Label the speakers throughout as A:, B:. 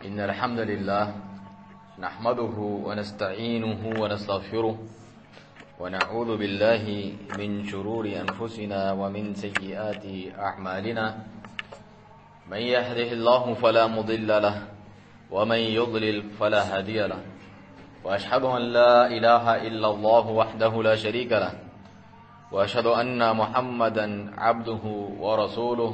A: إن الحمد لله نحمده ونستعينه ونستغفره ونعوذ بالله من شرور أنفسنا ومن سيئات أعمالنا من يهده الله فلا مضل له ومن يضلل فلا هادي له وأشهد أن لا إله إلا الله وحده لا شريك له وأشهد أن محمدا عبده ورسوله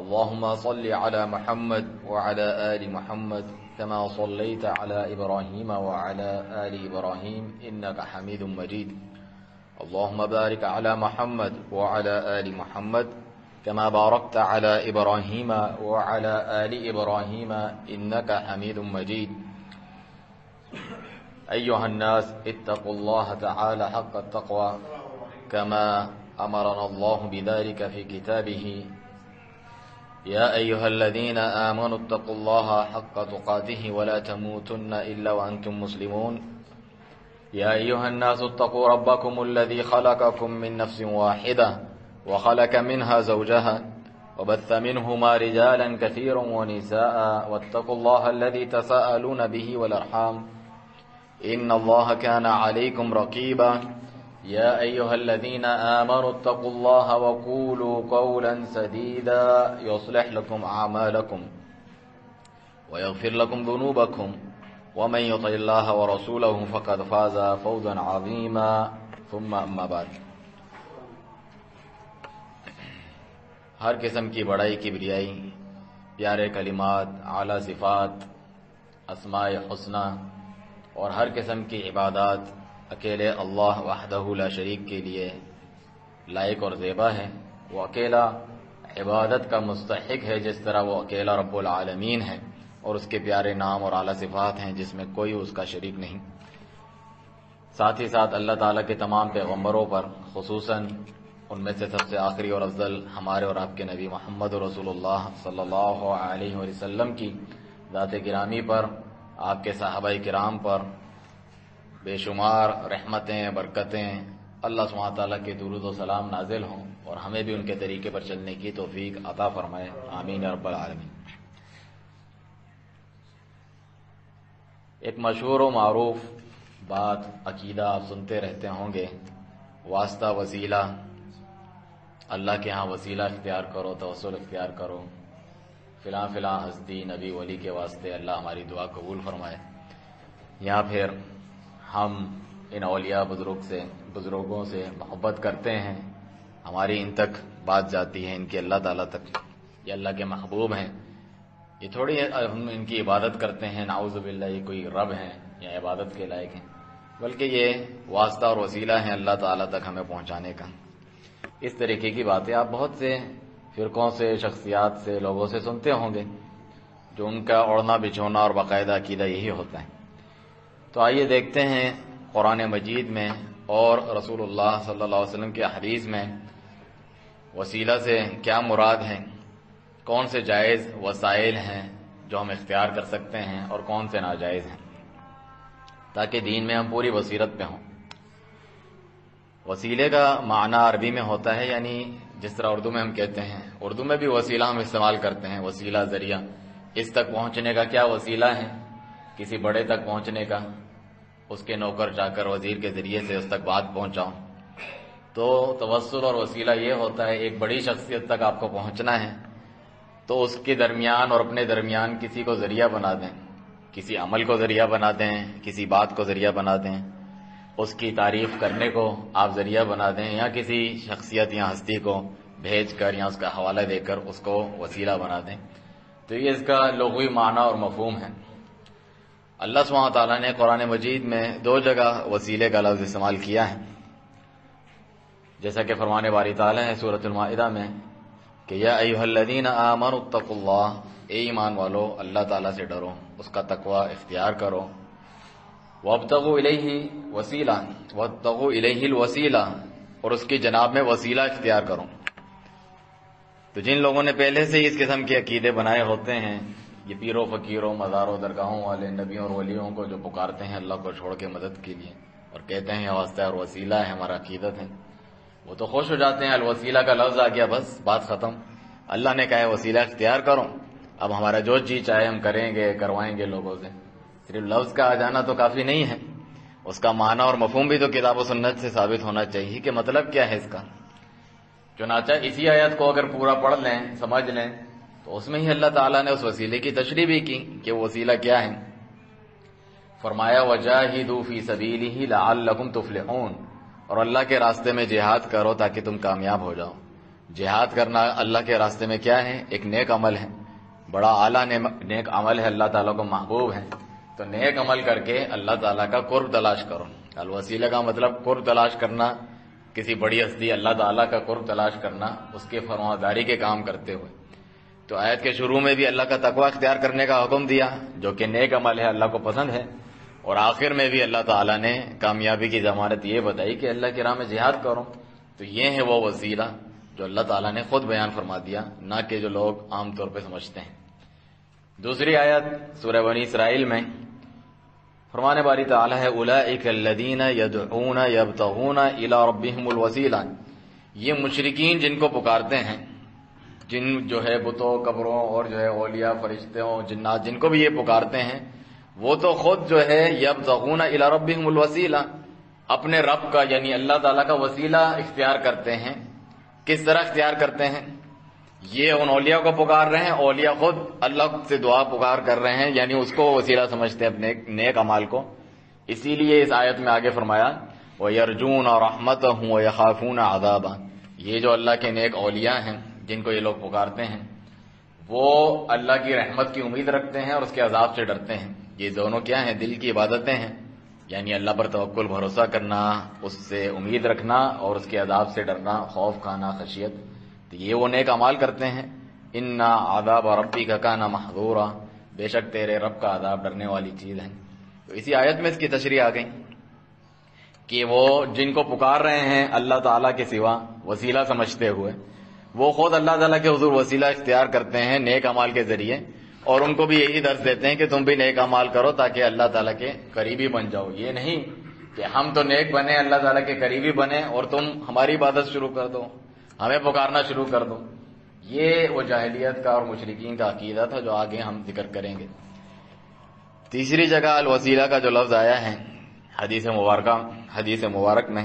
A: اللهم صل على محمد وعلى آل محمد كما صليت على إبراهيم وعلى آل إبراهيم إنك حميد مجيد اللهم بارك على محمد وعلى آل محمد كما باركت على إبراهيم وعلى آل إبراهيم إنك حميد مجيد أيها الناس اتقوا الله تعالى حق التقوى كما أمرنا الله بذلك في كتابه يا أيها الذين آمنوا اتقوا الله حق تقاته ولا تموتن إلا وأنتم مسلمون يا أيها الناس اتقوا ربكم الذي خلقكم من نفس واحدة وخلق منها زوجها وبث منهما رجالا كثيرا ونساء واتقوا الله الذي تساءلون به والأرحام إن الله كان عليكم رقيبا يا أيها الذين آمنوا اتقوا الله وقولوا قولا سديدا يصلح لكم أعمالكم ويغفر لكم ذنوبكم ومن يطع الله ورسوله فقد فاز فوزا عظيما ثم أما بعد ہر قسم کی بڑائی کبریائی پیارے کلمات اعلیٰ صفات اسماء حسنہ اور ہر قسم کی عبادات اکیلے اللہ وحدہ لا شریک کے لیے لائق اور زیبا ہے۔ وہ اکیلا عبادت کا مستحق ہے جس طرح وہ اکیلا رب العالمین ہے، اور اس کے پیارے نام اور اعلیٰ صفات ہیں جس میں کوئی اس کا شریک نہیں۔ ساتھ ہی ساتھ اللہ تعالیٰ کے تمام پیغمبروں پر، خصوصاً ان میں سے سب سے آخری اور افضل ہمارے اور آپ کے نبی محمد رسول اللہ صلی اللہ علیہ وسلم کی ذات گرامی پر، آپ کے صحابہ کرام پر بے شمار رحمتیں، برکتیں، اللہ سبحانہ تعالیٰ کے درود و سلام نازل ہوں اور ہمیں بھی ان کے طریقے پر چلنے کی توفیق عطا فرمائے، آمین یا رب العالمین۔ ایک مشہور و معروف بات عقیدہ آپ سنتے رہتے ہوں گے، واسطہ وسیلہ، اللہ کے ہاں وسیلہ اختیار کرو، توسل اختیار کرو، فلاں فلاں ہستی نبی ولی کے واسطے اللہ ہماری دعا قبول فرمائے، یا پھر ہم ان اولیاء بزرگوں سے محبت کرتے ہیں، ہماری ان تک بات جاتی ہے، ان کی اللہ تعالیٰ تک، یہ اللہ کے محبوب ہیں، یہ تھوڑی ہم ان کی عبادت کرتے ہیں نعوذ باللہ یہ کوئی رب ہیں یا عبادت کے لائق ہیں، بلکہ یہ واسطہ اور وسیلہ ہیں اللہ تعالیٰ تک ہمیں پہنچانے کا۔ اس طریقے کی باتیں آپ بہت سے فرقوں سے، شخصیات سے، لوگوں سے سنتے ہوں گے، جو ان کا اوڑھنا بچھونا اور باقاعدہ عقیدہ یہی ہوتا ہے۔ تو آئیے دیکھتے ہیں قرآن مجید میں اور رسول اللہ صلی اللہ علیہ وسلم کے حدیث میں وسیلہ سے کیا مراد ہے، کون سے جائز وسائل ہیں جو ہم اختیار کر سکتے ہیں اور کون سے ناجائز ہیں، تاکہ دین میں ہم پوری بصیرت پہ ہوں۔ وسیلے کا معنی عربی میں ہوتا ہے، یعنی جس طرح اردو میں ہم کہتے ہیں، اردو میں بھی وسیلہ ہم استعمال کرتے ہیں، وسیلہ ذریعہ، اس تک پہنچنے کا کیا وسیلہ ہے، کسی بڑے تک پہنچنے کا، اس کے نوکر جا کر وزیر کے ذریعے سے اس تک بات پہنچاؤں۔ تو توسل اور وسیلہ یہ ہوتا ہے ایک بڑی شخصیت تک آپ کو پہنچنا ہے تو اس کے درمیان اور اپنے درمیان کسی کو ذریعہ بنا دیں، کسی عمل کو ذریعہ بنا دیں، کسی بات کو ذریعہ بنا دیں، اس کی تعریف کرنے کو آپ ذریعہ بنا دیں، یا کسی شخصیت یا ہستی کو بھیج کر یا اس کا حوالہ دے کر اس کو وسیلہ بنا دیں۔ تو یہ اس کا لغوی معنی اور مفہوم ہے۔ اللہ سبحانہ تعالیٰ نے قرآن مجید میں 2 جگہ وسیلے کا لفظ استعمال کیا ہے، جیسا کہ فرمان باری تعالیٰ ہے سورۃ المائدہ میں کہ یا ایھا الذین آمنوا اتقوا اللہ، اے ایمان والو اللہ تعالیٰ سے ڈرو، اس کا تقوی اختیار کرو، وابتغوا الیہ وسیلہ، وابتغوا الیہ الوسیلہ، اور اس کی جناب میں وسیلہ اختیار کرو۔ تو جن لوگوں نے پہلے سے ہی اس قسم کے عقیدے بنائے ہوتے ہیں، یہ پیروں فقیروں مزاروں درگاہوں والے نبیوں اور ولیوں کو جو پکارتے ہیں اللہ کو چھوڑ کے مدد کے لیے اور کہتے ہیں یہ واسطہ اور وسیلہ ہے، ہمارا عقیدت ہے، وہ تو خوش ہو جاتے ہیں، الوسیلہ کا لفظ آ گیا بس بات ختم، اللہ نے کہا ہے وسیلہ اختیار کرو، اب ہمارا جو جی چاہے ہم کریں گے، کروائیں گے لوگوں سے. صرف لفظ کا آ جانا تو کافی نہیں ہے، اس کا معنی اور مفہوم بھی تو کتاب و سنت سے ثابت ہونا چاہیے کہ مطلب کیا ہے اس کا. چنانچہ اسی آیت کو اگر پورا پڑھ لیں، سمجھ لیں، تو اس میں ہی اللہ تعالیٰ نے اس وسیلے کی تشریح بھی کی کہ وہ وسیلہ کیا ہے. فرمایا وَجَاهِدُوا فِي سَبِيلِهِ لَعَلَّكُمْ تُفْلِحُونَ، اور اللہ کے راستے میں جہاد کرو تاکہ تم کامیاب ہو جاؤ. جہاد کرنا اللہ کے راستے میں کیا ہے؟ ایک نیک عمل ہے، بڑا اعلیٰ نیک عمل ہے، اللہ تعالیٰ کو محبوب ہے. تو نیک عمل کر کے اللہ تعالیٰ کا قرب تلاش کرو. الوسیلہ کا مطلب قرب تلاش کرنا، کسی بڑی ہستی اللہ تعالیٰ کا قرب تلاش کرنا، اس کے فرمانبرداری کے کام کرتے ہوئے. تو آیت کے شروع میں بھی اللہ کا تقوی اختیار کرنے کا حکم دیا جو کہ نیک عمل ہے، اللہ کو پسند ہے، اور آخر میں بھی اللہ تعالیٰ نے کامیابی کی ضمانت یہ بتائی کہ اللہ کی راہ میں جہاد کرو. تو یہ ہے وہ وسیلہ جو اللہ تعالیٰ نے خود بیان فرما دیا، نہ کہ جو لوگ عام طور پہ سمجھتے ہیں. دوسری آیت سورہ بنی اسرائیل میں فرمانے باری تعالیٰ ہے اولئک الذین یدعون یبتغون الی ربہم الوسیلہ، یہ مشرکین جن کو پکارتے ہیں، جن جو ہے بتوں، قبروں اور جو ہے اولیاء، فرشتوں، جنات، جن کو بھی یہ پکارتے ہیں، وہ تو خود جو ہے یبتغون الی ربہم الوسیلہ، اپنے رب کا یعنی اللہ تعالیٰ کا وسیلہ اختیار کرتے ہیں. کس طرح اختیار کرتے ہیں؟ یہ ان اولیاء کو پکار رہے ہیں، اولیاء خود اللہ سے دعا پکار کر رہے ہیں، یعنی اس کو وسیلہ سمجھتے ہیں اپنے نیک اعمال کو. اسی لیے اس آیت میں آگے فرمایا وَيَرْجُونَ رَحْمَتَهُ وَيَخَافُونَ عَذَابَهُ، یہ جو اللہ کے نیک اولیاء ہیں جن کو یہ لوگ پکارتے ہیں، وہ اللہ کی رحمت کی امید رکھتے ہیں اور اس کے عذاب سے ڈرتے ہیں. یہ دونوں کیا ہیں؟ دل کی عبادتیں ہیں، یعنی اللہ پر توکل، بھروسہ کرنا، اس سے امید رکھنا اور اس کے عذاب سے ڈرنا، خوف کھانا، خشیت. تو یہ وہ نیک اعمال کرتے ہیں. اِنَّ عَذَابَ رَبِّكَ كَانَ مَحْذُورًا، بے شک تیرے رب کا عذاب ڈرنے والی چیز ہے. تو اسی آیت میں اس کی تشریح آ گئی کہ وہ جن کو پکار رہے ہیں اللہ تعالیٰ کے سوا وسیلہ سمجھتے ہوئے، وہ خود اللہ تعالیٰ کے حضور وسیلہ اختیار کرتے ہیں نیک اعمال کے ذریعے، اور ان کو بھی یہی درس دیتے ہیں کہ تم بھی نیک اعمال کرو تاکہ اللہ تعالیٰ کے قریبی بن جاؤ. یہ نہیں کہ ہم تو نیک بنے، اللہ تعالیٰ کے قریبی بنے، اور تم ہماری عبادت شروع کر دو، ہمیں پکارنا شروع کر دو. یہ وہ جاہلیت کا اور مشرکین کا عقیدہ تھا جو آگے ہم ذکر کریں گے. تیسری جگہ الوسیلہ کا جو لفظ آیا ہے حدیث مبارک میں،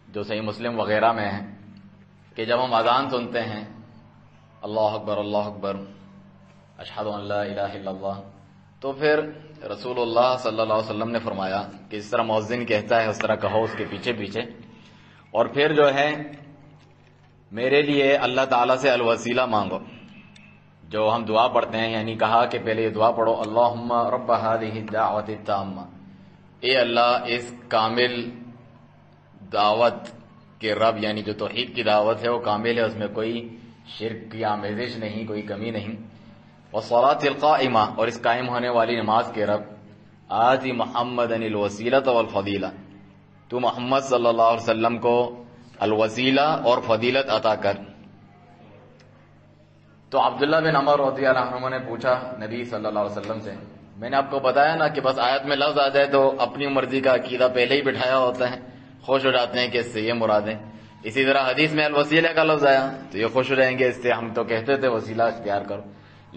A: جو صحیح مسلم وغیرہ میں ہے، کہ جب ہم اذان سنتے ہیں اللہ اکبر اللہ اکبر اشہد ان لا الہ الا اللہ، تو پھر رسول اللہ صلی اللہ علیہ وسلم نے فرمایا کہ اس طرح مؤذن کہتا ہے اس طرح کہو اس کے پیچھے پیچھے، اور پھر جو ہے میرے لیے اللہ تعالیٰ سے الوسیلہ مانگو. جو ہم دعا پڑھتے ہیں، یعنی کہا کہ پہلے یہ دعا پڑھو اللہم رب هذه الدعوۃ التامہ، اے اللہ اس کامل دعوت کے رب، یعنی جو توحید کی دعوت ہے وہ کامل ہے، اس میں کوئی شرک کی آمیزش نہیں، کوئی کمی نہیں. والصلاۃ القائمہ، اور اس قائم ہونے والی نماز کے رب آتی محمد الوسیلۃ والفضیلہ، تو محمد صلی اللہ علیہ وسلم کو الوسیلہ اور فضیلت عطا کر. تو عبداللہ بن عمر رضی اللہ عنہ نے پوچھا نبی صلی اللہ علیہ وسلم سے، میں نے آپ کو بتایا نا کہ بس آیت میں لفظ آ جائے تو اپنی مرضی کا عقیدہ پہلے ہی بٹھایا ہوتا ہے، خوش ہو جاتے ہیں کہ اس سے یہ مراد ہے. اسی طرح حدیث میں الوسیلہ کا لفظ آیا تو یہ خوش رہیں گے، اس سے ہم تو کہتے تھے وسیلہ اختیار کرو،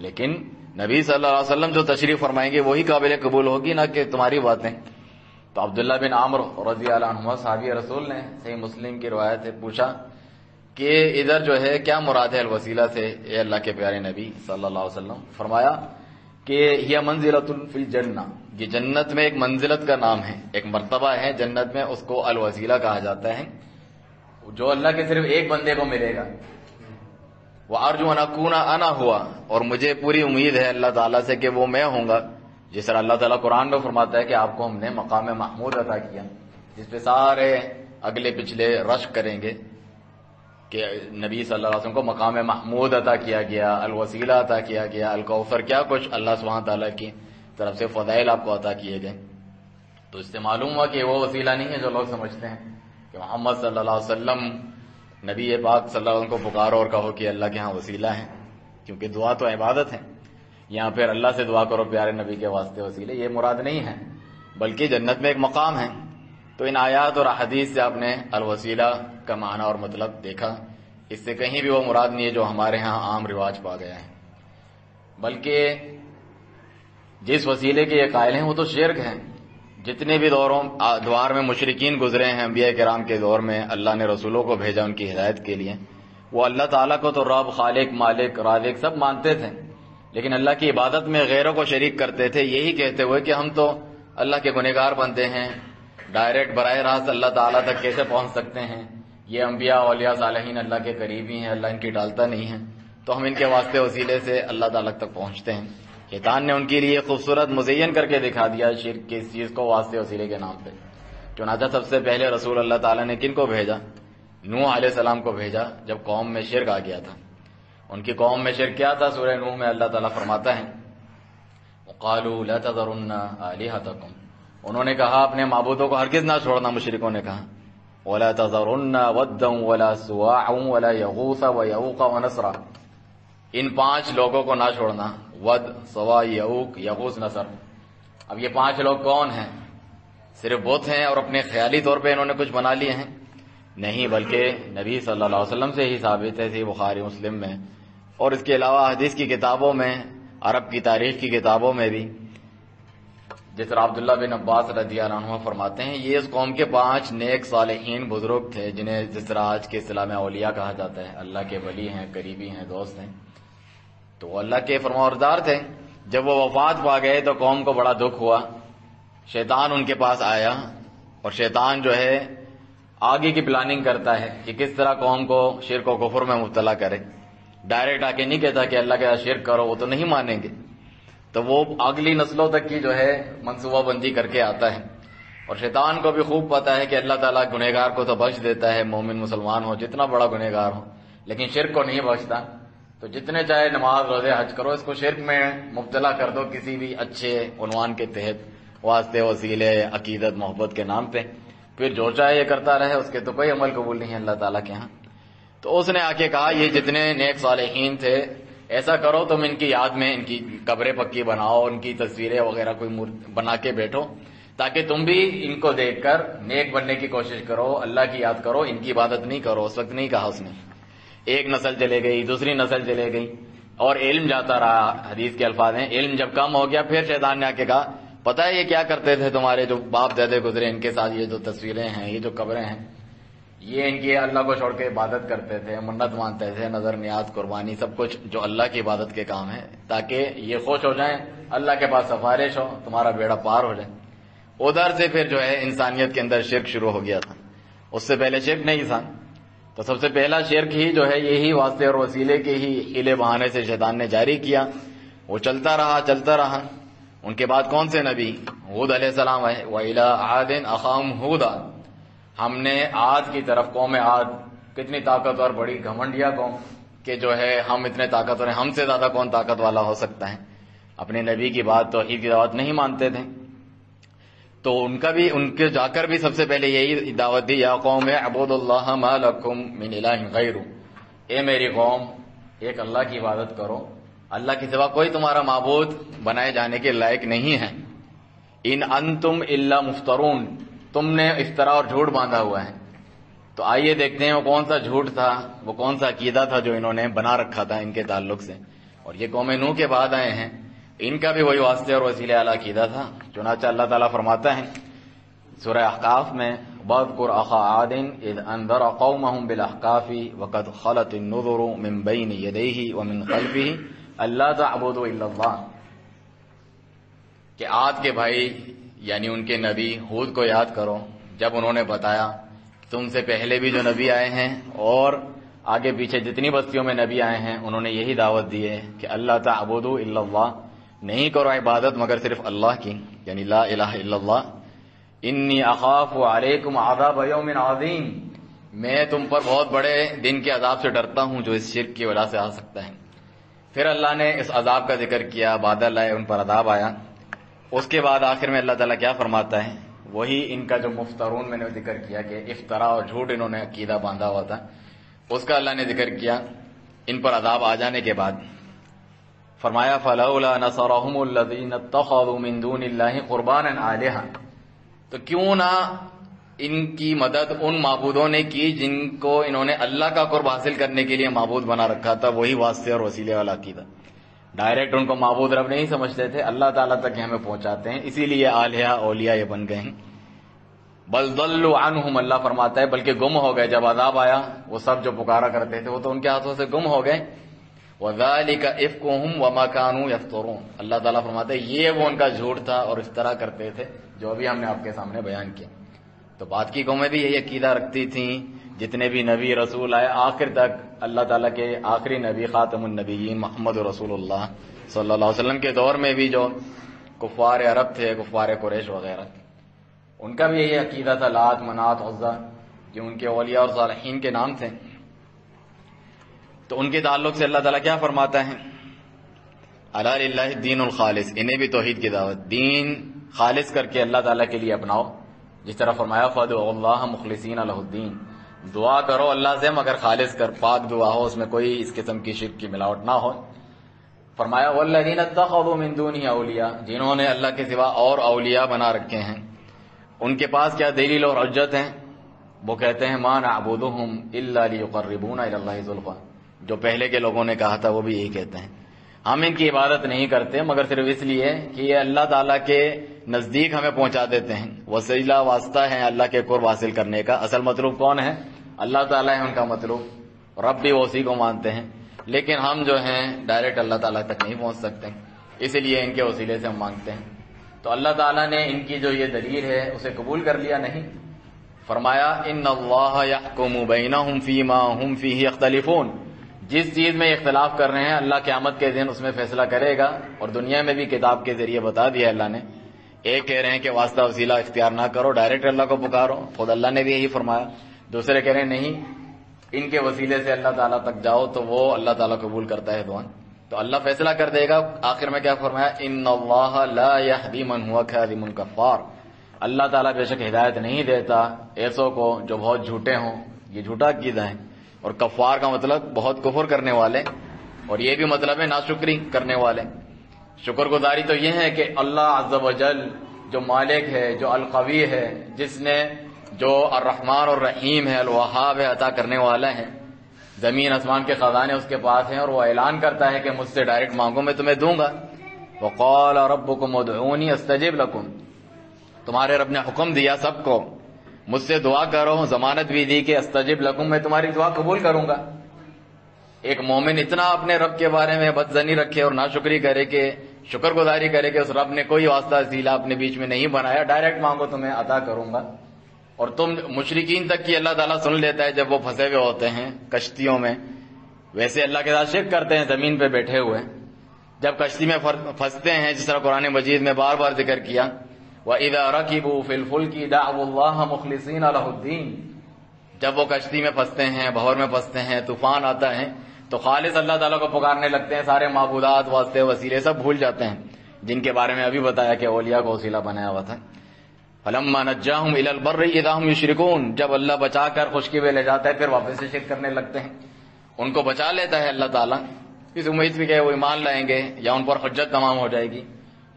A: لیکن نبی صلی اللہ علیہ وسلم جو تشریف فرمائیں گے وہی قابل قبول ہوگی، نہ کہ تمہاری باتیں. تو عبداللہ بن عمر رضی اللہ عنہ صحابی رسول نے، صحیح مسلم کی روایت ہے، پوچھا کہ ادھر جو ہے کیا مراد ہے الوسیلہ سے اے اللہ کے پیارے نبی صلی اللہ علیہ وسلم؟ فرمایا کہ یہ منزلۃ فی الجنہ، یہ جنت میں ایک منزلت کا نام ہے، ایک مرتبہ ہے جنت میں، اس کو الوسیلہ کہا جاتا ہے، جو اللہ کے صرف ایک بندے کو ملے گا. وَأَرْجُو أَنْ أَكُونَ أَنَا ہوا، اور مجھے پوری امید ہے اللہ تعالیٰ سے کہ وہ میں ہوں گا. جس طرح اللہ تعالیٰ قرآن میں فرماتا ہے کہ آپ کو ہم نے مقام محمود عطا کیا، جس پہ سارے اگلے پچھلے رشک کریں گے کہ نبی صلی اللہ علیہ وسلم کو مقام محمود عطا کیا گیا، الوسیلہ عطا کیا گیا، الکوثر، کیا کچھ اللہ سبحانہ تعالیٰ کی طرف سے فضائل آپ کو عطا کیے گئے. تو اس سے معلوم ہوا کہ وہ وسیلہ نہیں ہے جو لوگ سمجھتے ہیں کہ محمد صلی اللہ علیہ وسلم، نبی پاک صلی اللہ علیہ وسلم کو پکارو اور کہو کہ اللہ کے ہاں وسیلہ ہے، کیونکہ دعا تو عبادت ہے. یہاں پھر اللہ سے دعا کرو پیارے نبی کے واسطے وسیلے، یہ مراد نہیں ہے، بلکہ جنت میں ایک مقام ہے. تو ان آیات اور احادیث سے آپ نے الوسیلہ کا معنی اور مطلب دیکھا، اس سے کہیں بھی وہ مراد نہیں ہے جو ہمارے ہاں عام رواج پا گیا ہے. بلکہ جس وسیلے کے یہ قائل ہیں وہ تو شرک ہیں. جتنے بھی دوار میں مشرکین گزرے ہیں انبیاء کرام کے دور میں، اللہ نے رسولوں کو بھیجا ان کی ہدایت کے لیے، وہ اللہ تعالیٰ کو تو رب، خالق، مالک، رازق سب مانتے تھے، لیکن اللہ کی عبادت میں غیروں کو شریک کرتے تھے، یہی کہتے ہوئے کہ ہم تو اللہ کے گنہگار بندے ہیں، ڈائریکٹ براہ راست اللہ تعالیٰ تک کیسے پہنچ سکتے ہیں؟ یہ انبیاء اولیاء صالحین اللہ کے قریبی ہیں، اللہ ان کی ڈالتا نہیں ہے، تو ہم ان کے واسطے وسیلے سے اللہ تعالیٰ تک پہنچتے ہیں. شیطان نے ان کے لیے خوبصورت مزین کر کے دکھا دیا شرک کی اس چیز کو واسطے وسیلے کے نام پہ. چنانچہ سب سے پہلے رسول اللہ تعالیٰ نے کن کو بھیجا؟ نوح علیہ السلام کو بھیجا جب قوم میں شرک آ گیا تھا. ان کی قوم میں شرک کیا تھا؟ سورہ نوح میں اللہ تعالیٰ فرماتا ہے وَقَالُوا لَا تَذَرُنَّ آلِهَتَكُمْ، انہوں نے کہا اپنے معبودوں کو ہرگز نہ چھوڑنا. مشرکوں نے کہا وَلَا تَذَرُنَّ وَدًّا وَلَا سُوَاعًا وَلَا يَغُوثَ وَيَعُوقَ وَنَسْرًا، ان 5 لوگوں کو نہ چھوڑنا، ود، سوا، یعوق، یغوث، نصر. اب یہ 5 لوگ کون ہیں؟ صرف بت ہیں اور اپنے خیالی طور پہ انہوں نے کچھ بنا لیے ہیں؟ نہیں، بلکہ نبی صلی اللہ علیہ وسلم سے ہی ثابت ہے، بخاری مسلم میں اور اس کے علاوہ حدیث کی کتابوں میں، عرب کی تاریخ کی کتابوں میں بھی. جس طرح عبداللہ بن عباس رضی اللہ عنہ فرماتے ہیں یہ اس قوم کے 5 نیک صالحین بزرگ تھے، جنہیں جس طرح آج کے اصطلاح میں اولیاء کہا جاتا ہے، اللہ کے ولی ہیں، قریبی ہیں، دوست ہیں، تو وہ اللہ کے فرمانبردار تھے. جب وہ وفات پا گئے تو قوم کو بڑا دکھ ہوا. شیطان ان کے پاس آیا، اور شیطان جو ہے آگے کی پلاننگ کرتا ہے کہ کس طرح قوم کو شرک و کفر میں مبتلا کرے. ڈائریکٹ آ کے نہیں کہتا کہ اللہ کے شرک کرو، وہ تو نہیں مانیں گے، تو وہ اگلی نسلوں تک کی جو ہے منصوبہ بندی کر کے آتا ہے. اور شیطان کو بھی خوب پتا ہے کہ اللہ تعالیٰ گنہگار کو تو بخش دیتا ہے، مومن مسلمان ہو جتنا بڑا گنہگار ہو، لیکن شرک کو نہیں بخشتا. تو جتنے چاہے نماز، روزے، حج کرو، اس کو شرک میں مبتلا کر دو کسی بھی اچھے عنوان کے تحت، واسطے، وسیلے، عقیدت، محبت کے نام پہ، پھر جو چاہے یہ کرتا رہے، اس کے تو کوئی عمل قبول نہیں ہے اللہ تعالیٰ کے ہاں. تو اس نے آ کے کہا یہ جتنے نیک صالحین تھے ایسا کرو تم ان کی یاد میں ان کی قبریں پکی بناؤ، ان کی تصویریں وغیرہ کوئی بنا کے بیٹھو، تاکہ تم بھی ان کو دیکھ کر نیک بننے کی کوشش کرو، اللہ کی یاد کرو، ان کی عبادت نہیں کرو. اس وقت نہیں کہا اس نے. ایک نسل چلے گئی، دوسری نسل چلے گئی، اور علم جاتا رہا. حدیث کے الفاظ ہیں علم جب کم ہو گیا پھر شیطان نے آ کے کہا پتہ ہے یہ کیا کرتے تھے تمہارے جو باپ دادے گزرے، ان کے ساتھ یہ جو تصویریں ہیں، یہ جو قبریں ہیں، یہ ان کی اللہ کو چھوڑ کے عبادت کرتے تھے، منت مانتے تھے، نظر نیاز، قربانی، سب کچھ جو اللہ کی عبادت کے کام ہے، تاکہ یہ خوش ہو جائیں، اللہ کے پاس سفارش ہو، تمہارا بیڑا پار ہو جائے. ادھر سے پھر جو ہے انسانیت کے اندر شرک شروع ہو گیا تھا. اس سے پہلے شرک نہیں تھا. تو سب سے پہلا شرک ہی جو ہے یہی واسطے اور وسیلے کے ہی ہیلے بہانے سے شیطان نے جاری کیا. وہ چلتا رہا. ان کے بعد کون سے نبی؟ ہود علیہ السلام ہے. وَإِلَىٰ عَادٍ أَخَاهُمْ هُودًا، ہم نے عاد کی طرف، قوم عاد کتنی طاقتور، بڑی گھمنڈیا قوم کہ جو ہے ہم اتنے طاقتور ہیں، ہم سے زیادہ کون طاقت والا ہو سکتا ہے. اپنے نبی کی بات، توحید کی دعوت نہیں مانتے تھے. تو ان کے جا کر بھی سب سے پہلے یہی دعوت دی، یا قوم اعبدوا اللہ ما لکم من الہ غیرہ، اے میری قوم ایک اللہ کی عبادت کرو، اللہ کے سوا کوئی تمہارا معبود بنائے جانے کے لائق نہیں ہے. ان انتم الا مفترون، تم نے افطرا اور جھوٹ باندھا ہوا ہے. تو آئیے دیکھتے ہیں وہ کون سا جھوٹ تھا، وہ کون سا عقیدہ تھا جو انہوں نے بنا رکھا تھا ان کے تعلق سے. اور یہ قوم نوح کے بعد آئے ہیں، ان کا بھی وہی واسطے اور وسیلے والا عقیدہ تھا. چنانچہ اللہ تعالیٰ فرماتا ہے سورہ احقاف میں وَاذْكُرْ أَخَا عَادٍ إِذْ أَنذَرَ قَوْمَهُم بِالْأَحْقَافِ وَقَدْ خَلَتِ النُّذُرُ مِن بَيْنِ يَدَيْهِ وَمِن خَلْفِهِ أَلَّا تَعْبُدُوا إِلَّا اللَّهَ، کہ عاد کے بھائی یعنی ان کے نبی ہود کو یاد کرو جب انہوں نے بتایا تم سے پہلے بھی جو نبی آئے ہیں اور آگے پیچھے جتنی بستیوں میں نبی آئے ہیں انہوں نے یہی دعوت دی ہے کہ اللہ تعبدوا الا اللہ، نہیں کرو عبادت مگر صرف اللہ کی، یعنی لا الہ الا اللہ. انی اخاف علیکم عذاب یوم عظیم، میں تم پر بہت بڑے دن کے عذاب سے ڈرتا ہوں جو اس شرک کی وجہ سے آ سکتا ہے. پھر اللہ نے اس عذاب کا ذکر کیا، بادل آئے، ان پر عذاب آیا. اس کے بعد آخر میں اللہ تعالیٰ کیا فرماتا ہے؟ وہی ان کا جو مفترون میں نے ذکر کیا کہ افطرا اور جھوٹ انہوں نے عقیدہ باندھا ہوا تھا، اس کا اللہ نے ذکر کیا. ان پر عذاب آ جانے کے بعد فرمایا فَلَوْلَا نَصَرَهُمُ الَّذِينَ اتَّخَذُوا مِن دُونِ اللَّهِ قُرْبَانًا آلِهَةً، تو کیوں نہ ان کی مدد ان معبودوں نے کی جن کو انہوں نے اللہ کا قرب حاصل کرنے کے لیے معبود بنا رکھا تھا. وہی واسطے اور وسیلے والا عقیدہ. ڈائریکٹ ان کو معبود رب نہیں سمجھتے تھے، اللہ تعالیٰ تک ہمیں پہنچاتے ہیں، اسی لیے آلیہ اولیاء یہ بن گئے ہیں۔ بل ضلوا عنہم، اللہ فرماتا ہے بلکہ گم ہو گئے، جب عذاب آیا وہ سب جو پکارا کرتے تھے وہ تو ان کے ہاتھوں سے گم ہو گئے۔ وَذَلِكَ إِفْكُهُمْ وَمَا كَانُوا يَفْتَرُونَ، اللہ تعالیٰ فرماتا ہے یہ وہ ان کا جھوٹ تھا اور افترا کرتے تھے جو ابھی ہم نے آپ کے سامنے بیان کیا۔ تو بعد کی قومیں بھی یہی عقیدہ رکھتی تھیں، جتنے بھی نبی رسول آئے آخر تک اللہ تعالیٰ کے آخری نبی خاتم النبیین محمد رسول اللہ صلی اللہ علیہ وسلم کے دور میں بھی جو کفار عرب تھے، کفار قریش وغیرہ، ان کا بھی یہی عقیدہ تھا، لات منات عزا جو ان کے اولیاء اور صالحین کے نام تھے۔ تو ان کے تعلق سے اللہ تعالیٰ کیا فرماتا ہے؟ الا للہ الدین الخالص، انہیں بھی توحید کی دعوت، دین خالص کر کے اللہ تعالیٰ کے لیے اپناؤ، جس طرح فرمایا فادعوا اللہ مخلصین لہ الدین، دعا کرو اللہ سے مگر خالص کر، پاک دعا ہو، اس میں کوئی اس قسم کی شرک کی ملاوٹ نہ ہو۔ فرمایا والذین اتخذوا من دونہ اولیاء، جنہوں نے اللہ کے سوا اور اولیاء بنا رکھے ہیں، ان کے پاس کیا دلیل اور حجت ہے؟ وہ کہتے ہیں ما نعبدہم الا لیقربونا الی اللہ زلفی، جو پہلے کے لوگوں نے کہا تھا وہ بھی یہی کہتے ہیں، ہم ان کی عبادت نہیں کرتے مگر صرف اس لیے کہ یہ اللہ تعالیٰ کے نزدیک ہمیں پہنچا دیتے ہیں، وسیلہ واسطہ ہے اللہ کے قرب حاصل کرنے کا، اصل مطلوب کون ہے؟ اللہ تعالیٰ ہے ان کا مطلوب، رب بھی وہ اسی کو مانتے ہیں، لیکن ہم جو ہیں ڈائریکٹ اللہ تعالیٰ تک نہیں پہنچ سکتے، اسی لیے ان کے وسیلے سے ہم مانگتے ہیں۔ تو اللہ تعالیٰ نے ان کی جو یہ دلیل ہے اسے قبول کر لیا نہیں، فرمایا ان اللہ یحکم بینہم فیما ہم فیہ یختلفون، جس چیز میں اختلاف کر رہے ہیں اللہ قیامت کے دن اس میں فیصلہ کرے گا، اور دنیا میں بھی کتاب کے ذریعے بتا دیا اللہ نے۔ ایک کہہ رہے ہیں کہ واسطہ وسیلہ اختیار نہ کرو، ڈائریکٹ اللہ کو پکارو، خود اللہ نے بھی یہی فرمایا، دوسرے کہہ رہے ہیں نہیں ان کے وسیلے سے اللہ تعالیٰ تک جاؤ تو وہ اللہ تعالیٰ قبول کرتا ہے دعا، تو اللہ فیصلہ کر دے گا۔ آخر میں کیا فرمایا؟ ان اللہ لا یہدی من ہوا کاذب کفار، اللہ تعالیٰ بے شک ہدایت نہیں دیتا ایسوں کو جو بہت جھوٹے ہوں، یہ جھوٹا عقیدہ ہے، اور کفار کا مطلب بہت کفر کرنے والے، اور یہ بھی مطلب ہے ناشکری کرنے والے۔ شکر گزاری تو یہ ہے کہ اللہ عز و جل جو مالک ہے، جو القوی ہے، جس نے جو الرحمن الرحیم ہے، الوہاب ہے، عطا کرنے والا ہے، زمین آسمان کے خزانے اس کے پاس ہیں، اور وہ اعلان کرتا ہے کہ مجھ سے ڈائریکٹ مانگو میں تمہیں دوں گا۔ وقال ربکم ادعونی استجب لکم، تمہارے رب نے حکم دیا سب کو مجھ سے دعا کرو، ضمانت بھی دی کہ استجب لکم، میں تمہاری دعا قبول کروں گا۔ ایک مومن اتنا اپنے رب کے بارے میں بدظنی رکھے اور ناشکری کرے کہ شکر گزاری کرے کہ اس رب نے کوئی واسطہ وسیلہ اپنے بیچ میں نہیں بنایا، ڈائریکٹ مانگو تمہیں عطا کروں گا۔ اور تم مشرکین تک کی اللہ تعالیٰ سن لیتا ہے جب وہ پھنسے ہوئے ہوتے ہیں کشتیوں میں، ویسے اللہ کے ساتھ شرک کرتے ہیں زمین پہ بیٹھے ہوئے، جب کشتی میں پھنستے ہیں جس طرح قرآن مجید میں بار بار ذکر کیا وَإِذَا رَكِبُوا فِي الْفُلْكِ دَعْوُوا اللَّهَ مُخْلِصِينَ لَهُ الدِّينَ، جب وہ کشتی میں پھنستے ہیں، بہور میں پھنستے ہیں، طوفان آتا ہے تو خالص اللہ تعالیٰ کو پکارنے لگتے ہیں، سارے معبودات واسطے وسیلے سب بھول جاتے ہیں، جن کے بارے میں ابھی بتایا کہ اولیاء کو وسیلہ بنایا ہوا تھا۔ فَلَمَّا نَجَّاهُمْ إِلَى الْبَرِّ إِذَا هُمْ يُشْرِكُونَ، جب اللہ بچا کر خشکی میں لے جاتا ہے پھر واپس سے شرک کرنے لگتے ہیں، ان کو بچا لیتا ہے اللہ تعالیٰ اس امید بھی کہ وہ ایمان لائیں گے یا ان پر حجت تمام ہو جائے گی۔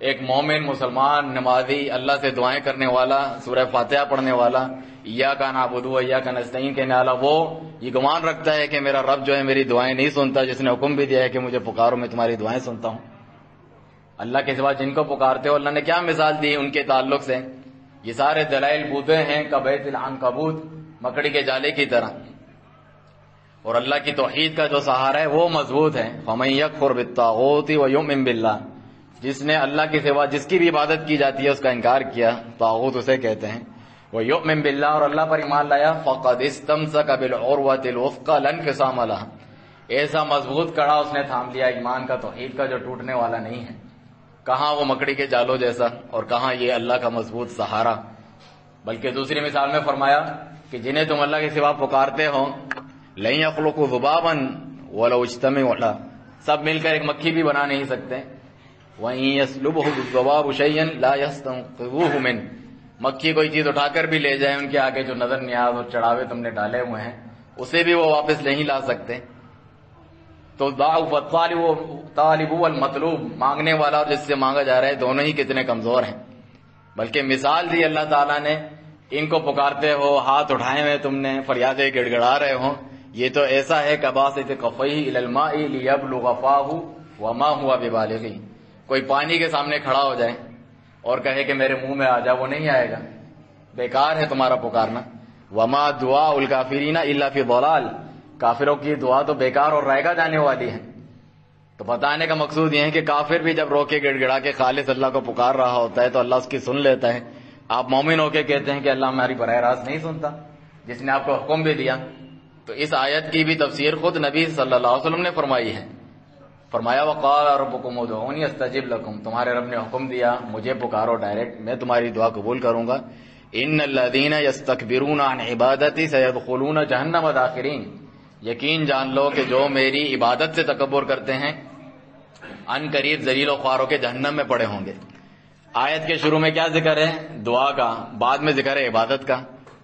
A: ایک مومن مسلمان نمازی اللہ سے دعائیں کرنے والا، سورہ فاتحہ پڑھنے والا، ایاک نعبد و ایاک نستعین کہنے والا، وہ یہ گمان رکھتا ہے کہ میرا رب جو ہے میری دعائیں نہیں سنتا، جس نے حکم بھی دیا ہے کہ مجھے پکارو میں تمہاری دعائیں سنتا ہوں۔ اللہ کے سوا جن کو پکارتے ہو، اللہ نے کیا مثال دی ان کے تعلق سے؟ یہ سارے دلائل بوتے ہیں کبیت العنکبوت، مکڑی کے جالے کی طرح، اور اللہ کی توحید کا جو سہارا ہے وہ مضبوط ہے۔ فَمَن يَكْفُرْ بِالطَّاغُوتِ وَيُؤْمِن بِاللَّهِ، جس نے اللہ کے سوا جس کی بھی عبادت کی جاتی ہے اس کا انکار کیا، طاغوت اسے کہتے ہیں، وَيُؤْمِن بِاللَّهِ، اور اللہ پر ایمان لایا، فَقَدِ اسْتَمْسَكَ بِالْعُرْوَةِ الْوُثْقَىٰ لَا انفصام لَهَا، ایسا مضبوط کڑا اس نے تھام لیا ایمان کا، توحید کا، جو ٹوٹنے والا نہیں ہے۔ کہاں وہ مکڑی کے جالوں جیسا اور کہاں یہ اللہ کا مضبوط سہارا۔ بلکہ دوسری مثال میں فرمایا کہ جنہیں تم اللہ کے سوا پکارتے ہو، لَن يَخْلُقُوا ذُبَابًا وَلَوْ اجْتَمَعُوا لَهُ، سب مل کر ایک مکھی بھی بنا نہیں سکتے۔ وَإِن يَسْلُبْهُمُ الذُّبَابُ شَيْئًا لَا يَسْتَنقِذُوهُ مِنْهُ، مکھی کوئی چیز اٹھا کر بھی لے جائے ان کے آگے جو نظر نیاز اور چڑھاوے تم نے ڈالے ہوئے ہیں، اسے بھی وہ واپس نہیں لا سکتے۔ تو ضعف الطالب والمطلوب، مانگنے والا اور جس سے مانگا جا رہا ہے، دونوں ہی کتنے کمزور ہیں۔ بلکہ مثال دی اللہ تعالیٰ نے، ان کو پکارتے ہو، ہاتھ اٹھائے ہوئے تم نے، فریادیں گڑ گڑا رہے ہو، یہ تو ایسا ہے کباسط کفیہ الی الماء لیبلغ فاہ وما ہوا ببالغی، کوئی پانی کے سامنے کھڑا ہو جائے اور کہے کہ میرے منہ میں آ جا، وہ نہیں آئے گا، بیکار ہے تمہارا پکارنا۔ وما دعاء الکافرین الا فی ضلال، کافروں کی دعا تو بیکار اور رائگاں جانے والی ہے۔ تو بتانے کا مقصود یہ ہے کہ کافر بھی جب رو کے گڑ گڑا کے خالص اللہ کو پکار رہا ہوتا ہے تو اللہ اس کی سن لیتا ہے۔ آپ مومن ہو کے کہتے ہیں کہ اللہ ہماری براہ راست نہیں سنتا، جس نے آپ کو حکم بھی دیا۔ تو اس آیت کی بھی تفسیر خود نبی صلی اللہ علیہ وسلم نے فرمائی ہے۔ فرمایا وقال ربکم ادعونی استجب لکم، تمہارے رب نے حکم دیا مجھے پکارو ڈائریکٹ، میں تمہاری دعا قبول کروں گا۔ ان الذین یستکبرون عن عبادتی سیدخلون جہنم داخرین، یقین جان لو کہ جو میری عبادت سے تکبر کرتے ہیں ان قریب ذلیل و خوار ہو کے جہنم میں پڑے ہوں گے۔ آیت کے شروع میں کیا ذکر ہے؟ دعا کا، بعد میں ذکر ہے عبادت کا۔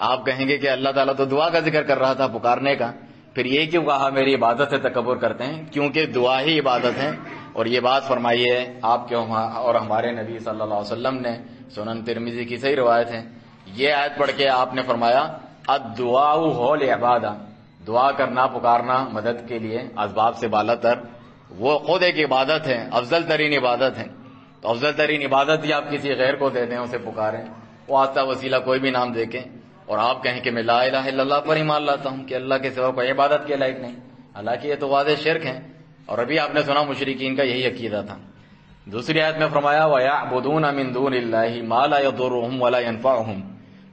A: آپ کہیں گے کہ اللہ تعالیٰ تو دعا کا ذکر کر رہا تھا، پکارنے کا، پھر یہ کیوں کہا میری عبادت سے تکبر کرتے ہیں؟ کیونکہ دعا ہی عبادت ہے، اور یہ بات فرمائی ہے آپ کے اور ہمارے نبی صلی اللہ علیہ وسلم نے، سنن ترمذی کی صحیح روایت ہے۔ یہ آیت پڑھ کے آپ نے فرمایا الدعاء هو العبادہ، دعا کرنا، پکارنا مدد کے لیے اسباب سے بالا تر، وہ خود ایک عبادت ہے، افضل ترین عبادت ہے۔ تو افضل ترین عبادت ہی آپ کسی غیر کو دے دیں، اسے پکاریں، وہ آتا وسیلہ کوئی بھی نام دے کے، اور آپ کہیں کہ میں لا الہ الا اللہ پر ایمان لاتا ہوں کہ اللہ کے سوا کوئی عبادت کے لائق نہیں، حالانکہ یہ تو واضح شرک ہے۔ اور ابھی آپ نے سنا مشرکین کا یہی عقیدہ تھا۔ دوسری آیت میں فرمایا وَيَعْبُدُونَ مِن دُونِ اللَّهِ مَا لَا يَضُرُّهُمْ وَلَا يَنفَعُهُمْ،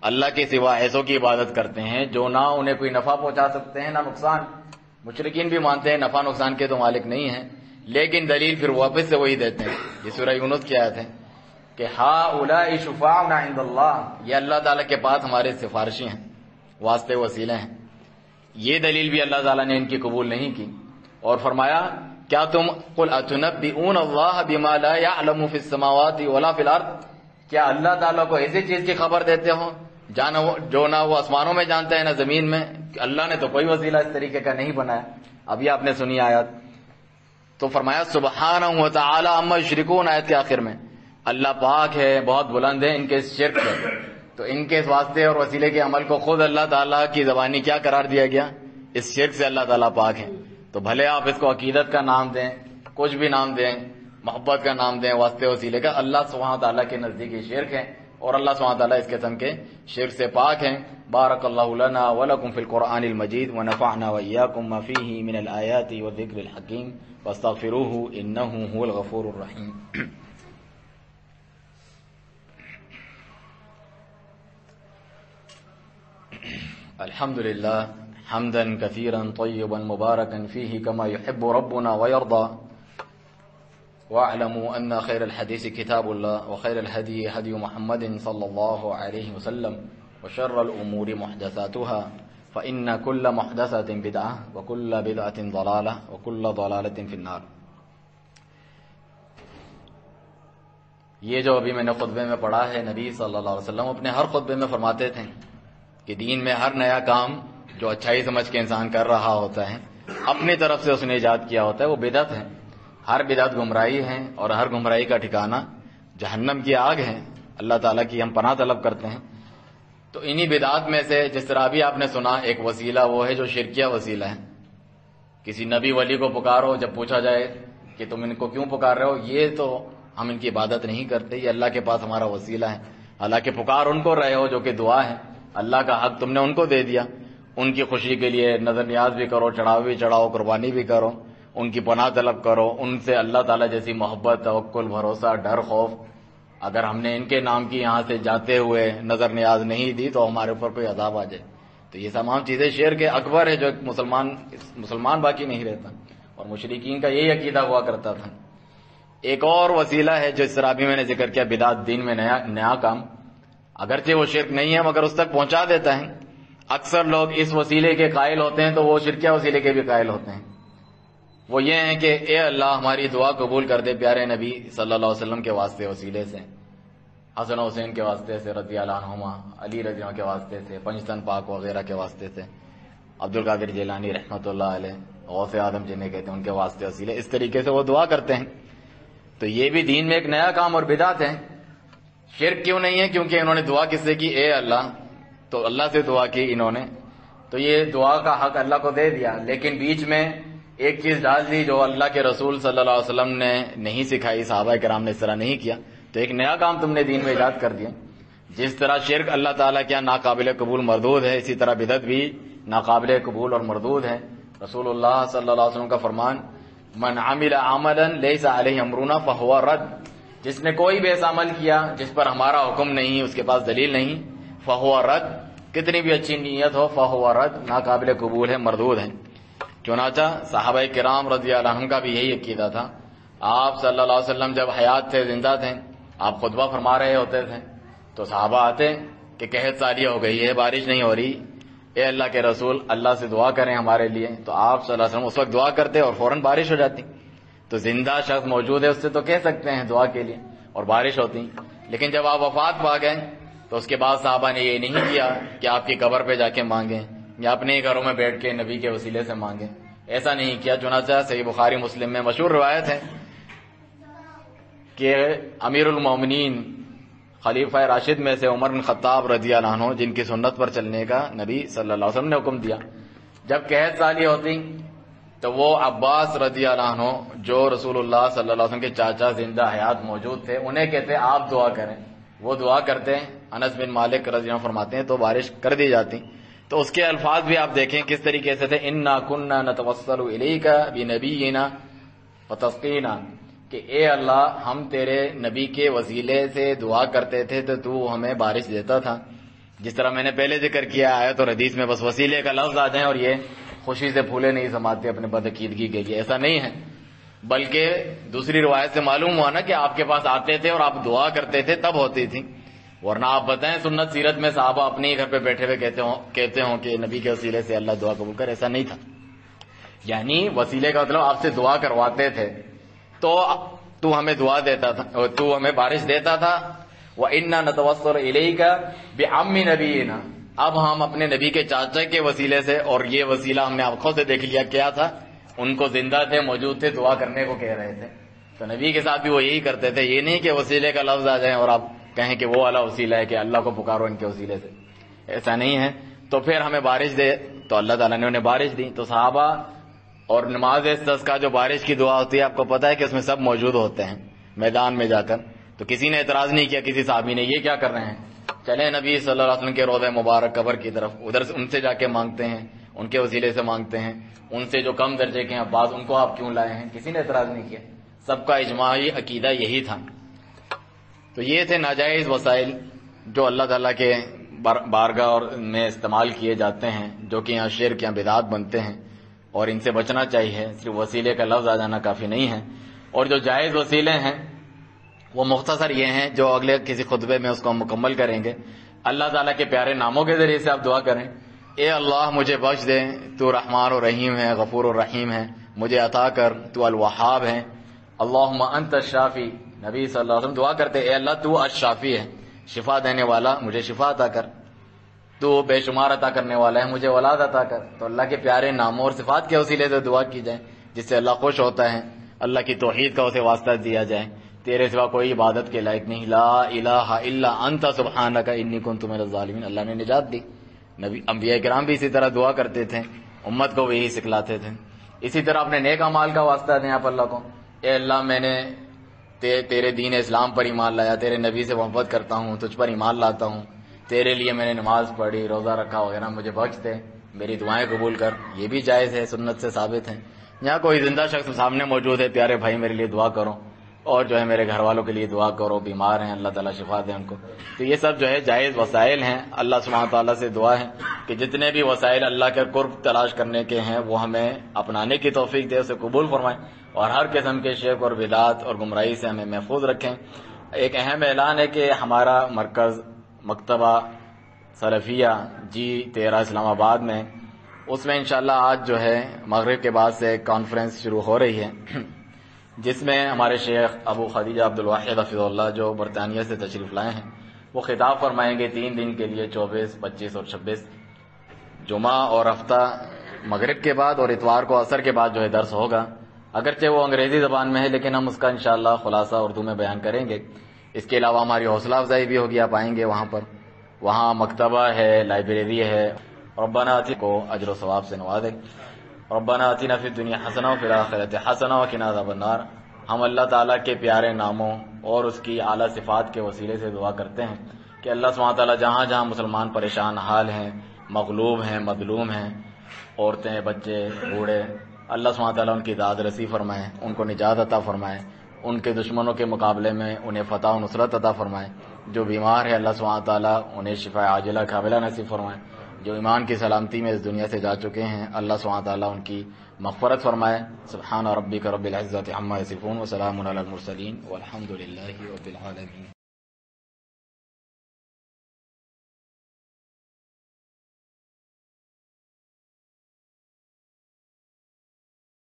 A: اللہ کے سوا ایسوں کی عبادت کرتے ہیں جو نہ انہیں کوئی نفع پہنچا سکتے ہیں نہ نقصان۔ مشرکین بھی مانتے ہیں نفع نقصان کے تو مالک نہیں ہیں، لیکن دلیل پھر واپس سے وہی دیتے ہیں۔ یہ سورہ یونس کی آیت ہے کہ ہؤلاء شفاعنا عند اللہ، یہ اللہ تعالیٰ کے پاس ہمارے سفارشی ہیں، واسطے وسیلے ہیں۔ یہ دلیل بھی اللہ تعالیٰ نے ان کی قبول نہیں کی، اور فرمایا کیا تم قل اتنبئون اللہ بما لا يعلم فی السماوات ولا فی الارض، کیا اللہ تعالیٰ کو ایسی چیز کی خبر دیتے ہو جو نہ وہ آسمانوں میں جانتا ہے نہ زمین میں؟ اللہ نے تو کوئی وسیلہ اس طریقے کا نہیں بنایا۔ ابھی آپ نے سنی آیات، تو فرمایا سبحانہ و تعالی عما یشرکون، آیت کے آخر میں اللہ پاک ہے، بہت بلند ہے ان کے شرک سے۔ تو ان کے واسطے اور وسیلے کے عمل کو خود اللہ تعالیٰ کی زبانی کیا قرار دیا گیا؟ اس شرک سے اللہ تعالیٰ پاک ہے۔ تو بھلے آپ اس کو عقیدت کا نام دیں، کچھ بھی نام دیں، محبت کا نام دیں، واسطے وسیلے کا، اللہ سبحانہ تعالیٰ کے نزدیک یہ شرک ہے، اور اللہ سبحانہ تعالیٰ اس قسم کے شرک سے پاک ہیں۔ بارک اللہ لنا ولکم فی القرآن المجید ونفعنا وإیاکم ما فیہ من الآیات والذکر الحکیم واستغفروہ انہ هو الغفور الرحیم۔ الحمد للہ حمدا کثیرا طیبا مبارکا فیہ کما یحب ربنا ویرضى، واعلموا ان خیر الحدیث کتاب اللہ وخیر الہدی ہدی محمد صلی اللہ علیہ وسلم وشر الامور محدثاتها فإن كل محدثة بدعة وكل بدعة ضلالة وكل ضلالة في النار۔ یہ جو ابھی میں نے خطبے میں پڑھا ہے، نبی صلی اللہ علیہ وسلم اپنے ہر خطبے میں فرماتے تھے کہ دین میں ہر نیا کام جو اچھائی سمجھ کے انسان کر رہا ہوتا ہے، اپنی طرف سے اس نے ایجاد کیا ہوتا ہے، وہ بدعت ہے۔ ہر بدعت گمراہی ہے، اور ہر گمراہی کا ٹھکانہ جہنم کی آگ ہے۔ اللہ تعالیٰ کی ہم پناہ طلب کرتے ہیں۔ تو انہی بدعات میں سے جس طرح بھی آپ نے سنا، ایک وسیلہ وہ ہے جو شرکیہ وسیلہ ہے۔ کسی نبی ولی کو پکارو، جب پوچھا جائے کہ تم ان کو کیوں پکار رہے ہو، یہ تو ہم ان کی عبادت نہیں کرتے، یہ اللہ کے پاس ہمارا وسیلہ ہے۔ حالانکہ پکار ان کو رہے ہو جو کہ دعا ہے، اللہ کا حق تم نے ان کو دے دیا، ان کی خوشی کے لیے نظر نیاز بھی کرو، چڑھاوا بھی چڑھاؤ، قربانی بھی کرو، ان کی پناہ طلب کرو، ان سے اللہ تعالیٰ جیسی محبت، توکل، بھروسہ، ڈر، خوف۔ اگر ہم نے ان کے نام کی یہاں سے جاتے ہوئے نظر نیاز نہیں دی تو ہمارے اوپر کوئی عذاب آ جائے۔ تو یہ تمام چیزیں شرک اکبر ہے جو ایک مسلمان باقی نہیں رہتا، اور مشرکین کا یہی عقیدہ ہوا کرتا تھا۔ ایک اور وسیلہ ہے جو اس طرح بھی میں نے ذکر کیا، بدعت دین میں نیا کام، اگرچہ وہ شرک نہیں ہے مگر اس تک پہنچا دیتا ہے۔ اکثر لوگ اس وسیلے کے قائل ہوتے ہیں تو وہ شرکیہ وسیلے کے بھی قائل ہوتے ہیں۔ وہ یہ ہیں کہ اے اللہ ہماری دعا قبول کر دے پیارے نبی صلی اللہ علیہ وسلم کے واسطے وسیلے سے، حسن و حسین کے واسطے سے رضی اللہ عنہما، علی رضی اللہ کے واسطے سے، پنجتن پاک وغیرہ کے واسطے سے، عبد القادر جیلانی رحمۃ اللہ علیہ، غوث اعظم جنہیں کہتے ہیں، ان کے واسطے وسیلے، اس طریقے سے وہ دعا کرتے ہیں۔ تو یہ بھی دین میں ایک نیا کام اور بدعت ہے۔ شرک کیوں نہیں ہے؟ کیونکہ انہوں نے دعا کس سے کی؟ اے اللہ، تو اللہ سے دعا کی انہوں نے، تو یہ دعا کا حق اللہ کو دے دیا، لیکن بیچ میں ایک چیز ڈال دی جو اللہ کے رسول صلی اللہ علیہ وسلم نے نہیں سکھائی، صحابہ کرام نے اس طرح نہیں کیا، تو ایک نیا کام تم نے دین میں ایجاد کر دیا۔ جس طرح شرک اللہ تعالیٰ کیا ناقابل قبول مردود ہے، اسی طرح بدعت بھی ناقابل قبول اور مردود ہے۔ رسول اللہ صلی اللہ علیہ وسلم کا فرمان، من عمل عملا لیس علیہ امرنا فہو رد، جس نے کوئی بھی ایسا عمل کیا جس پر ہمارا حکم نہیں، اس کے پاس دلیل نہیں، فہو رد، کتنی بھی اچھی نیت ہو فہو رد، ناقابل قبول ہے، مردود ہے۔ چنانچہ صحابہ کرام رضی اللہ عنہم کا بھی یہی عقیدہ تھا۔ آپ صلی اللہ علیہ وسلم جب حیات تھے، زندہ تھے، آپ خطبہ فرما رہے ہوتے تھے تو صحابہ آتے کہ قحط سالیہ ہو گئی ہے، بارش نہیں ہو رہی، اے اللہ کے رسول اللہ سے دعا کریں ہمارے لیے، تو آپ صلی اللہ علیہ وسلم اس وقت دعا کرتے اور فوراً بارش ہو جاتی۔ تو زندہ شخص موجود ہے، اس سے تو کہہ سکتے ہیں دعا کے لیے اور بارش ہوتی۔ لیکن جب آپ وفات پا گئے تو اس کے بعد صحابہ نے یہ نہیں کیا کہ آپ کی قبر پہ جا کے مانگیں یا اپنے ہی گھروں میں بیٹھ کے نبی کے وسیلے سے مانگیں، ایسا نہیں کیا۔ چنانچہ صحیح بخاری مسلم میں مشہور روایت ہے کہ امیر المومنین خلیفہ راشد میں سے عمر بن خطاب رضی اللہ عنہ، جن کی سنت پر چلنے کا نبی صلی اللہ علیہ وسلم نے حکم دیا، جب قحط سالی ہوتی تو وہ عباس رضی اللہ عنہ جو رسول اللہ صلی اللہ علیہ وسلم کے چاچا زندہ حیات موجود تھے، انہیں کہتے آپ دعا کریں، وہ دعا کرتے ہیں، انس بن مالک رضی اللہ عنہ فرماتے ہیں تو بارش کر دی جاتی۔ تو اس کے الفاظ بھی آپ دیکھیں کس طریقے سے تھے، انا کننا نتوسل الیک بنبینا فتسقینا، کہ اے اللہ ہم تیرے نبی کے وسیلے سے دعا کرتے تھے تو ہمیں بارش دیتا تھا۔ جس طرح میں نے پہلے ذکر کیا آیت اور حدیث میں بس وسیلے کا لفظ آ جائیں اور یہ خوشی سے پھولے نہیں سماتے اپنے بدعقیدگی کے لیے، ایسا نہیں ہے، بلکہ دوسری روایت سے معلوم ہوا نا کہ آپ کے پاس آتے تھے اور آپ دعا کرتے تھے تب ہوتی تھی، ورنہ آپ بتائیں سنت سیرت میں صحابہ اپنے ہی گھر پہ بیٹھے ہوئے کہتے ہوں کہ نبی کے وسیلے سے اللہ دعا قبول کر، ایسا نہیں تھا۔ یعنی وسیلے کا مطلب آپ سے دعا کرواتے تھے تو ہمیں دعا دیتا تھا، تو ہمیں بارش دیتا تھا۔ وَإِنَّا نَتَوَسَّلُ إِلَيْكَ بِعَمِّ نَبِيِّنَا، اب ہم اپنے نبی کے چاچا کے وسیلے سے، اور یہ وسیلہ ہم نے آنکھوں سے دیکھ لیا کیا تھا، ان کو زندہ تھے، موجود تھے، دعا کرنے کو کہہ رہے تھے، تو نبی کے ساتھ بھی وہ یہی کرتے تھے۔ یہ نہیں کہ وسیلے کا لفظ آ جائے اور آپ کہیں کہ وہ والا وسیلہ ہے کہ اللہ کو پکارو ان کے وسیلے سے، ایسا نہیں ہے۔ تو پھر ہمیں بارش دے، تو اللہ تعالیٰ نے انہیں بارش دی۔ تو صحابہ اور نماز استسقاء جو بارش کی دعا ہوتی ہے، آپ کو پتا ہے کہ اس میں سب موجود ہوتے ہیں میدان میں جا کر، تو کسی نے اعتراض نہیں کیا، کسی صحابی نے یہ کیا کر رہے ہیں، چلیں نبی صلی اللہ علیہ وسلم کے روضہ مبارک قبر کی طرف، ادھر سے ان سے جا کے مانگتے ہیں، ان کے وسیلے سے مانگتے ہیں، ان سے جو کم درجے کے ہیں بعض ان کو آپ کیوں لائے ہیں، کسی نے اعتراض نہیں کیا، سب کا اجماعی عقیدہ یہی تھا۔ تو یہ تھے ناجائز وسائل جو اللہ تعالیٰ کے بارگاہ اور میں استعمال کیے جاتے ہیں، جو کہ یہاں شرک یا بدعات بنتے ہیں، اور ان سے بچنا چاہیے، صرف وسیلے کا لفظ آ جانا کافی نہیں ہے۔ اور جو جائز وسیلے ہیں وہ مختصر یہ ہیں، جو اگلے کسی خطبے میں اس کو ہم مکمل کریں گے۔ اللہ تعالیٰ کے پیارے ناموں کے ذریعے سے آپ دعا کریں، اے اللہ مجھے بخش دے، تو رحمان و رحیم ہے، غفور و رحیم ہے، مجھے عطا کر، تو الوہاب ہے، اللہم انت الشافی، نبی صلی اللہ علیہ وسلم دعا کرتے اے اللہ تو الشافی ہے، شفا دینے والا، مجھے شفا عطا کر، تو بے شمار عطا کرنے والا ہے، مجھے اولاد عطا کر۔ تو اللہ کے پیارے ناموں اور صفات کے وسیلے سے دعا کی جائے جس سے اللہ خوش ہوتا ہے، اللہ کی توحید کا اسے واسطہ دیا جائے، تیرے سوا کوئی عبادت کے لائق نہیں، لا الہ الا انت سبحانک انی کنت من الظالمین، اللہ نے نجات دی۔ نبی انبیاء کرام بھی اسی طرح دعا کرتے تھے، امت کو بھی یہی سکھلاتے تھے۔ اسی طرح اپنے نیک اعمال کا واسطہ دیں آپ اللہ کو، اے اللہ میں نے تیرے دین اسلام پر ایمان لایا، تیرے نبی سے محبت کرتا ہوں، تجھ پر ایمان لاتا ہوں، تیرے لیے میں نے نماز پڑھی، روزہ رکھا وغیرہ، مجھے بخش دے، میری دعائیں قبول کر، یہ بھی جائز ہے، سنت سے ثابت ہے۔ یہاں کوئی زندہ شخص سامنے موجود ہے، پیارے بھائی میرے لیے دعا کرو، اور جو ہے میرے گھر والوں کے لیے دعا کرو، بیمار ہیں اللہ تعالیٰ شفا دے ان کو، تو یہ سب جو ہے جائز وسائل ہیں۔ اللہ سبحانہ تعالیٰ سے دعا ہے کہ جتنے بھی وسائل اللہ کے قرب تلاش کرنے کے ہیں وہ ہمیں اپنانے کی توفیق دے، اسے قبول فرمائیں، اور ہر قسم کے شرک اور بدعات اور گمراہی سے ہمیں محفوظ رکھیں۔ ایک اہم اعلان ہے کہ ہمارا مرکز مکتبہ سلفیہ G13 اسلام آباد میں، اس میں انشاءاللہ آج جو ہے مغرب کے بعد سے ایک کانفرنس شروع ہو رہی ہے، جس میں ہمارے شیخ ابو خدیجہ عبدالواحد حفظہ اللہ جو برطانیہ سے تشریف لائے ہیں، وہ خطاب فرمائیں گے 3 دن کے لیے، 24، 25 اور 26 جمعہ اور ہفتہ مغرب کے بعد، اور اتوار کو عصر کے بعد جو ہے درس ہوگا۔ اگرچہ وہ انگریزی زبان میں ہے لیکن ہم اس کا انشاءاللہ خلاصہ اردو میں بیان کریں گے۔ اس کے علاوہ ہماری حوصلہ افزائی بھی ہوگی، آپ آئیں گے وہاں پر، وہاں مکتبہ ہے، لائبریری ہے، ربنا آتی کو اجر و ثواب سے نوازے۔ ربنا آتنا فی الدنیا حسنہ وفی الآخرۃ حسنہ وقنا عذاب النار. ہم اللہ تعالیٰ کے پیارے ناموں اور اس کی اعلیٰ صفات کے وسیلے سے دعا کرتے ہیں کہ اللہ سبحانہ تعالیٰ جہاں جہاں مسلمان پریشان حال ہیں، مغلوب ہیں، مظلوم ہیں، عورتیں، بچے، بوڑھے، اللہ سبحانہ تعالیٰ ان کی داد رسی فرمائے، ان کو نجات عطا فرمائے، ان کے دشمنوں کے مقابلے میں انہیں فتح و نصرت عطا فرمائے. جو بیمار ہے اللہ سبحانہ تعالیٰ انہیں شفا عاجلہ کاملہ نصیب فرمائے. جو ایمان کی سلامتی میں اس دنیا سے جا چکے ہیں اللہ سبحانہ تعالیٰ ان کی مغفرت فرمائے. سبحان ربک رب العزۃ عما یصفون وسلام علی المرسلین والحمد للہ رب العالمین.